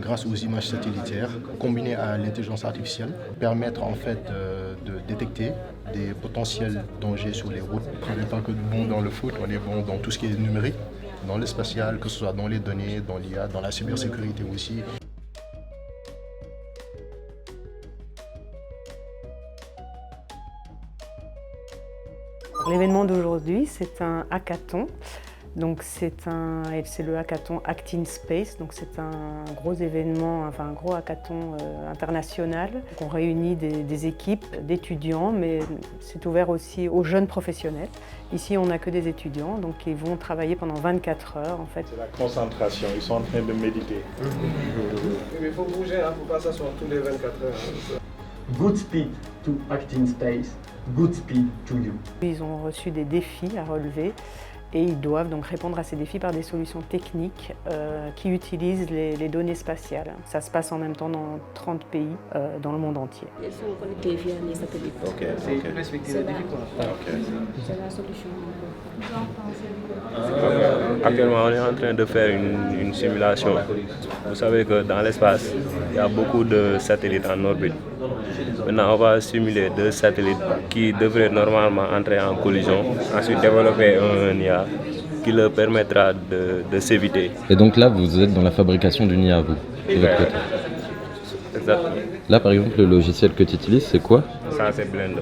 grâce aux images satellitaires combinées à l'intelligence artificielle, permettre en fait de détecter des potentiels dangers sur les routes. On n'est pas que bon dans le foot, on est bon dans tout ce qui est numérique, dans le spatial, que ce soit dans les données, dans l'IA, dans la cybersécurité aussi. L'événement d'aujourd'hui, c'est un hackathon. Donc c'est le hackathon Act in Space. Donc c'est un gros événement, enfin un gros hackathon international. On réunit des équipes d'étudiants, mais c'est ouvert aussi aux jeunes professionnels. Ici, on n'a que des étudiants, donc ils vont travailler pendant 24 heures en fait. C'est la concentration, ils sont en train de méditer. Il faut bouger, il ne faut pas s'asseoir tous les 24 heures. Good speed to Act in Space, good speed to you. Ils ont reçu des défis à relever et ils doivent donc répondre à ces défis par des solutions techniques qui utilisent les données spatiales. Ça se passe en même temps dans 30 pays dans le monde entier. Elles sont connectées via les satellites. C'est la solution. Actuellement, on est en train de faire une simulation. Vous savez que dans l'espace, il y a beaucoup de satellites en orbite. Maintenant, on va simuler 2 satellites qui devraient normalement entrer en collision, ensuite développer un IA qui leur permettra de s'éviter. Et donc là, vous êtes dans la fabrication d'une IA, vous, de votre côté. Exactement. Là, par exemple, le logiciel que tu utilises, c'est quoi? Ça, c'est Blender.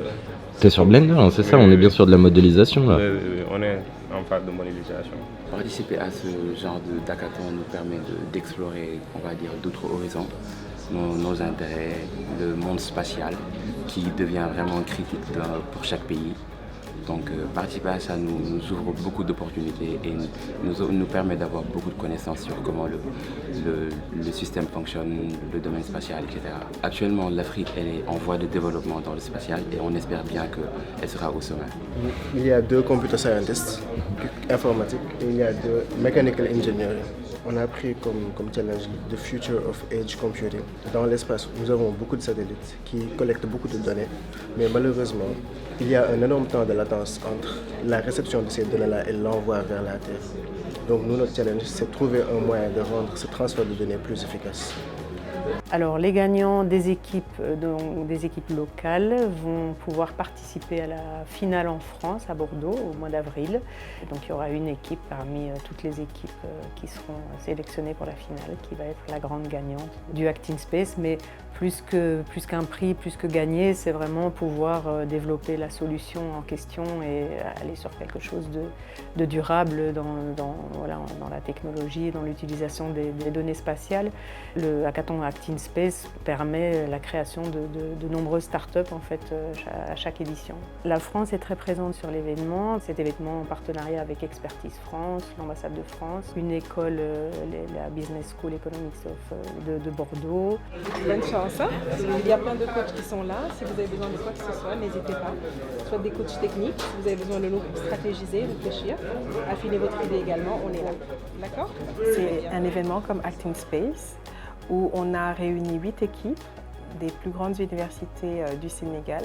T'es sur Blender, hein, c'est ça? On est bien sûr de la modélisation, là. Oui, on est en phase de modélisation. Participer à ce genre d'hackathon nous permet d'explorer, on va dire, d'autres horizons, nos intérêts, le monde spatial qui devient vraiment critique pour chaque pays. Donc participer à ça nous ouvre beaucoup d'opportunités et nous permet d'avoir beaucoup de connaissances sur comment le système fonctionne, le domaine spatial, etc. Actuellement, l'Afrique elle est en voie de développement dans le spatial et on espère bien qu'elle sera au sommet. Il y a 2 computer scientists informatiques et il y a 2 mechanical engineers. On a pris comme challenge the future of edge computing. Dans l'espace, nous avons beaucoup de satellites qui collectent beaucoup de données, mais malheureusement, il y a un énorme temps de latence entre la réception de ces données-là et l'envoi vers la Terre. Donc nous, notre challenge, c'est de trouver un moyen de rendre ce transfert de données plus efficace. Alors les gagnants des équipes locales vont pouvoir participer à la finale en France, à Bordeaux, au mois d'avril. Donc il y aura une équipe parmi toutes les équipes qui seront sélectionnées pour la finale, qui va être la grande gagnante du Act in Space. Mais plus qu'un prix, plus que gagner, c'est vraiment pouvoir développer la solution en question et aller sur quelque chose de durable dans la technologie, dans l'utilisation des données spatiales. Le hackathon Act in Space permet la création de nombreuses startups en fait, à chaque édition. La France est très présente sur l'événement. Cet événement en partenariat avec Expertise France, l'ambassade de France, une école, la Business School Economics de Bordeaux. Bonne chance. Il y a plein de coachs qui sont là. Si vous avez besoin de quoi que ce soit, n'hésitez pas. Soit des coachs techniques, si vous avez besoin de l'eau pour stratégiser, réfléchir, affiner votre idée également, on est là. D'accord? C'est un événement comme Act in Space où on a réuni 8 équipes des plus grandes universités du Sénégal.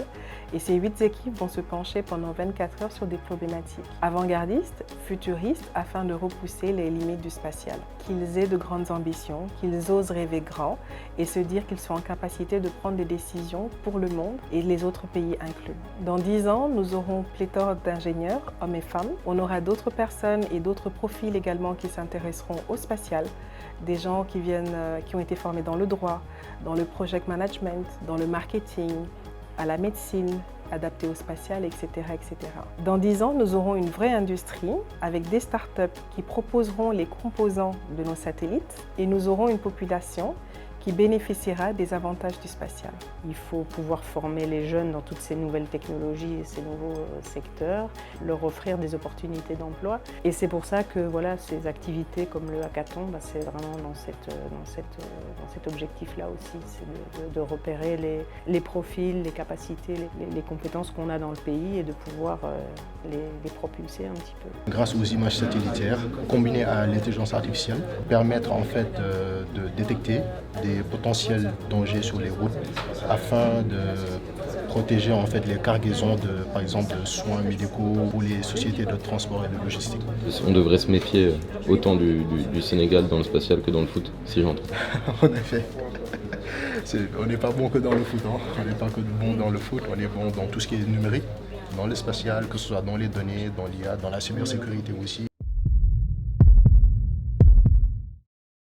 Et ces 8 équipes vont se pencher pendant 24 heures sur des problématiques avant-gardistes, futuristes, afin de repousser les limites du spatial. Qu'ils aient de grandes ambitions, qu'ils osent rêver grand et se dire qu'ils sont en capacité de prendre des décisions pour le monde et les autres pays inclus. Dans 10 ans, nous aurons pléthore d'ingénieurs, hommes et femmes. On aura d'autres personnes et d'autres profils également qui s'intéresseront au spatial. Des gens qui ont été formés dans le droit, dans le project management, dans le marketing, à la médecine, adaptée au spatial, etc., etc. Dans 10 ans, nous aurons une vraie industrie avec des startups qui proposeront les composants de nos satellites et nous aurons une population qui bénéficiera des avantages du spatial. Il faut pouvoir former les jeunes dans toutes ces nouvelles technologies et ces nouveaux secteurs, leur offrir des opportunités d'emploi. Et c'est pour ça que voilà, ces activités comme le hackathon, c'est vraiment dans cet objectif-là aussi, c'est de repérer les profils, les capacités, les compétences qu'on a dans le pays et de pouvoir les propulser un petit peu. Grâce aux images satellitaires combinées à l'intelligence artificielle, permettre en fait de détecter des potentiels dangers sur les routes afin protéger en fait les cargaisons par exemple de soins médicaux ou les sociétés de transport et de logistique. On devrait se méfier autant du Sénégal dans le spatial que dans le foot, si j'entends. En effet. On n'est pas bon que dans le foot, hein. On n'est pas que bon dans le foot, on est bon dans tout ce qui est numérique, dans le spatial, que ce soit dans les données, dans l'IA, dans la cybersécurité aussi.